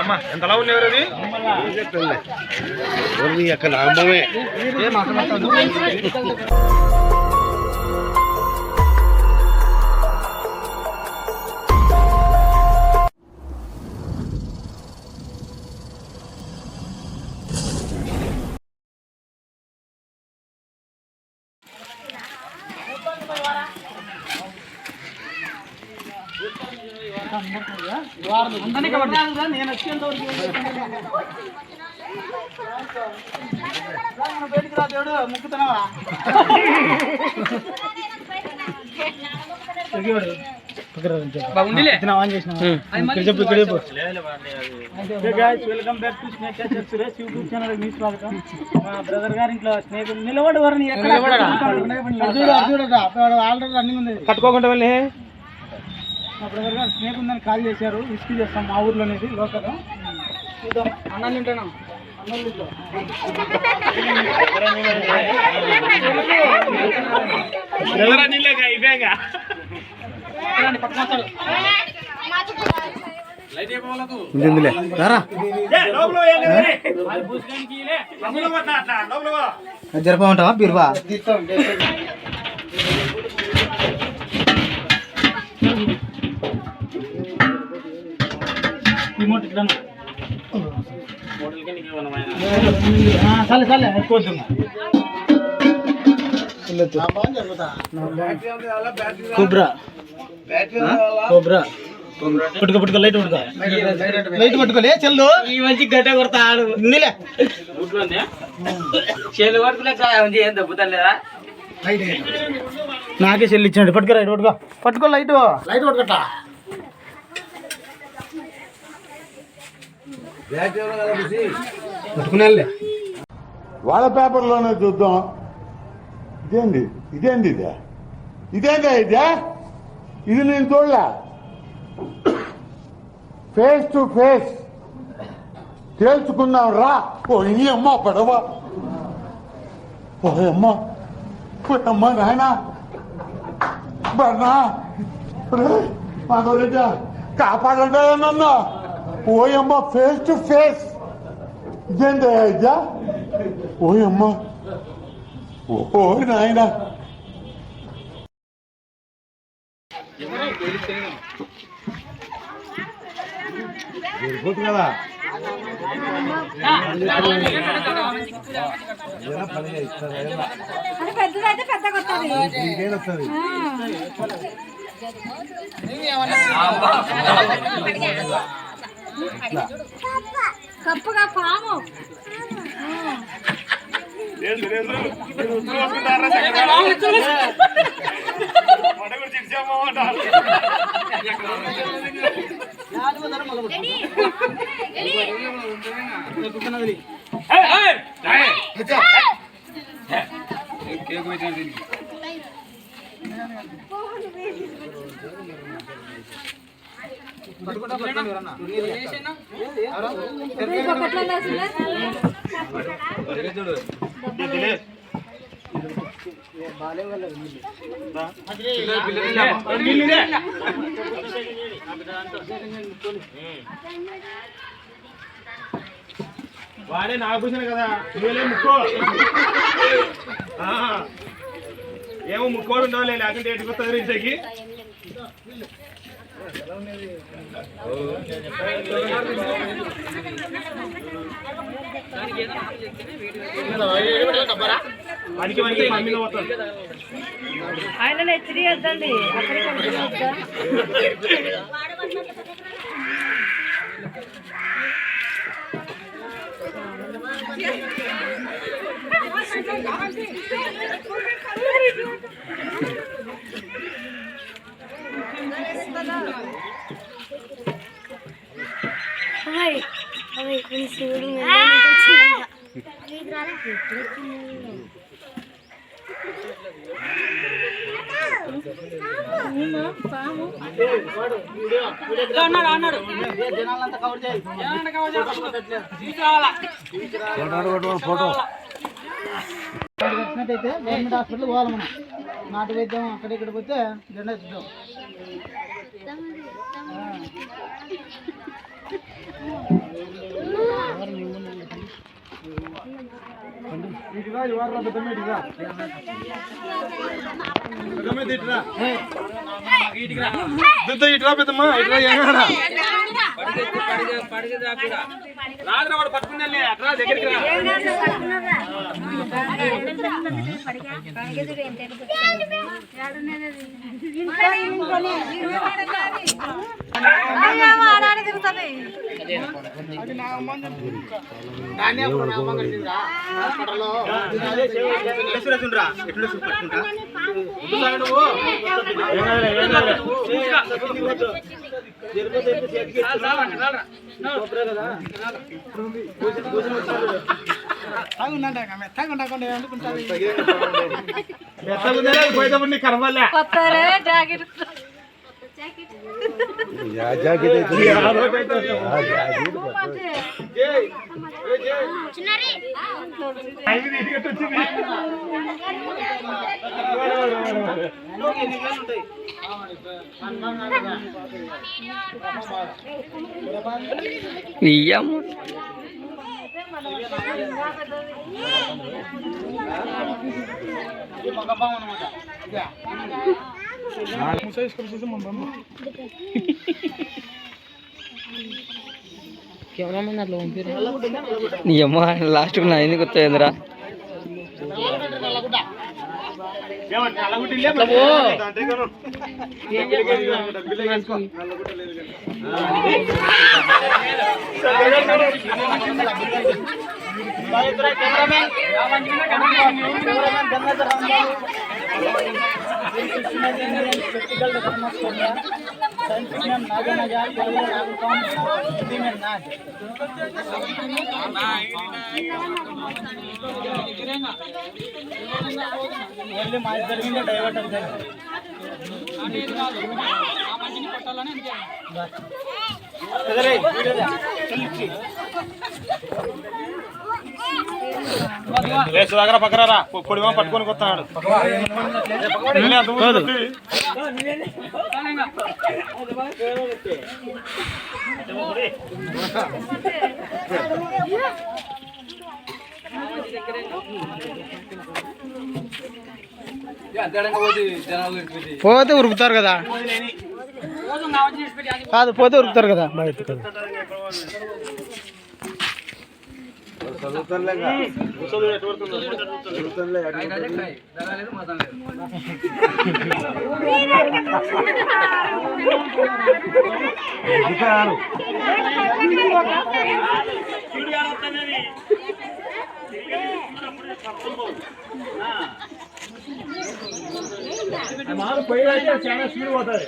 అమ్మ ఎంతలా ఉండేవారు అది అక్కడ అమ్మమే నేను వచ్చేంత బయటికి రా దేవుడు ముక్కుతున్నావా welcome back to snake catcher Suresh YouTube channel మీ స్వాగతం. మా బ్రదర్ గారి ఇంట్లో స్నేహితులు నిలబడి వారిని ఆల్రెడీ రన్నింగ్ ఉంది కట్టుకోకుండా వెళ్ళి మా బ్రదర్ గారు స్నేక్ ఉందని కాల్ చేశారు. విస్కీ చేస్తాం మా ఊర్లోనేది లోకల్. చూద్దాం అన్నం తింటాను జరపమంటావా బీరువా కోబ్రా కోబ్రా పట్టుకో పట్టుకో లైట్ పట్టుకో లైట్ పట్టుకోలే చెల్లు ఈ మంచి గడ్డ కొడతా ఆడు నాకే చెల్లి ఇచ్చాడు. పట్టుకో లైట్ పట్టుకో పట్టుకో లైట్ లైట్ పట్టుకోట పట్టుకునే వాళ్ళ పేపర్లోనే చూద్దాం. ఇదేంటి ఇదేంటి ఇదేందా ఇది నేను చూడలే. ఫేస్ టు ఫేస్ తేల్చుకున్నాం రా. ఓ ఈ అమ్మ పడవ పోయమ్మ పోయమ్మ నాయన బర్నా మాధవరెడ్డి కాపాడండి నన్ను. ఓయమ్మ ఫేస్ టు ఫేస్ ఇదేందా ఇదా ఓయమ్మ ఓ నాయన కదా కప్పుగా పాము వాడే నాగభూషణ కదా నువ్వేలే ముక్కో ఏమో ముక్కోడు ఉండవులే లేకుంటే ఎటుకు వస్తుంది ఇంటికి. వానికి వానికి మమ్మీలో పోతాడు ఆయన హెచ్చరిద్దండి శివుడు ఫోటో వచ్చినట్టయితే గవర్నమెంట్ హాస్పిటల్ పోవాలి మనం. నాటు వైద్యం అక్కడిక్కడ పోతే జెండా చూద్దాం. ఇట్లా పెద్దమ్మా ఇట్లా రాదు వాడు పట్టుకునే అట్లా దగ్గరికి పోయేటప్పుడు కనబడలే నీ అమ్మ లాస్ట్ నా ఎందుకు వస్తాయిందిరా డైవర్ట్ సుధాకర పక్కరారా పొడిమా పట్టుకొని కొత్తాడు పోతే ఉరుకుతారు కదా కాదు పోతే ఉరుకుతారు కదా చాలా స్పీడ్ పోతుంది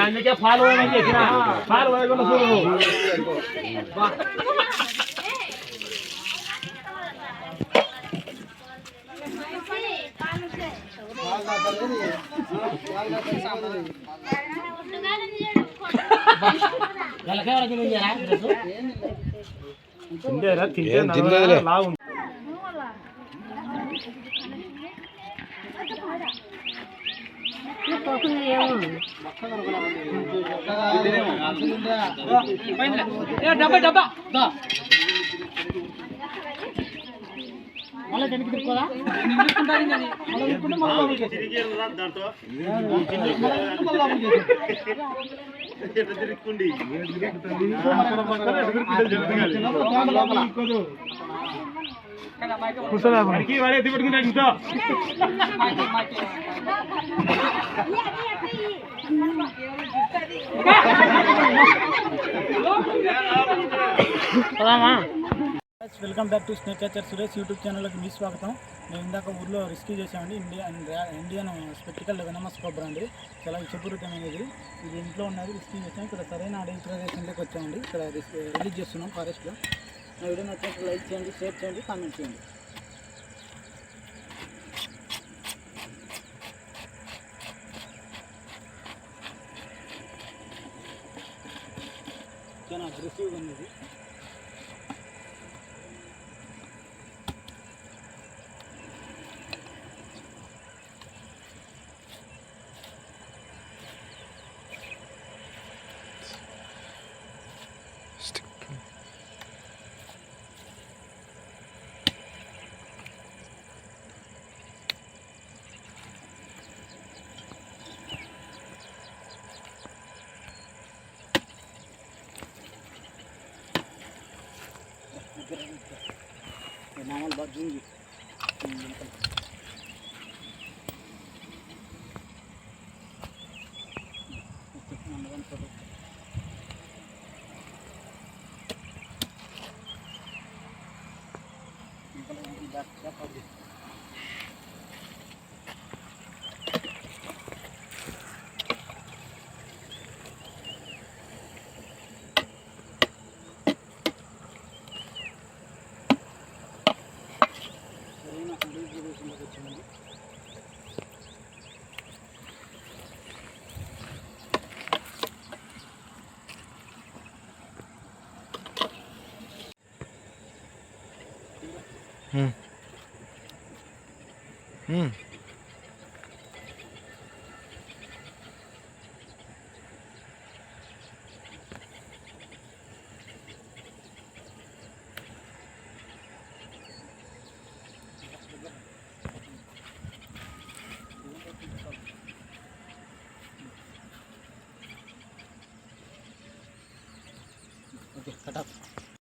అందుకే ఫాలో అయ్యని చెప్పిన ఫాలో అయ్యకుండా చూడు మళ్ళీ వెనక్కి తిరుక్కోదా వాడే ఎత్తి పెట్టుకుంటాడు ఇంట్లో welcome back to snake catcher Suresh YouTube ఛానల్కి మీ స్వాగతం. మేము ఇందాక ఊర్లో రిస్కీ చేసామండి. ఇండియన్ స్పెక్టికల్ వెనమస్కోప్ బ్రాండ్, చాలా విషపూరితమైనది. ఇది ఇంట్లో ఉన్నది రిస్కీ చేసాం. ఇక్కడ సరైన అడవి ప్రదేశంలోకి వచ్చామండి. ఇక్కడ రిలీజ్ చేస్తున్నాం ఫారెస్ట్లో. నా వీడియో నచ్చినట్టు లైక్ చేయండి, షేర్ చేయండి, కామెంట్ చేయండి. చాలా అగ్రెసివ్గా ఉన్నది. మామూలు జూమ్ ఫోటో సరైన అడుగు ప్రదేశంలోకి వచ్చిందండి. Okay cut off.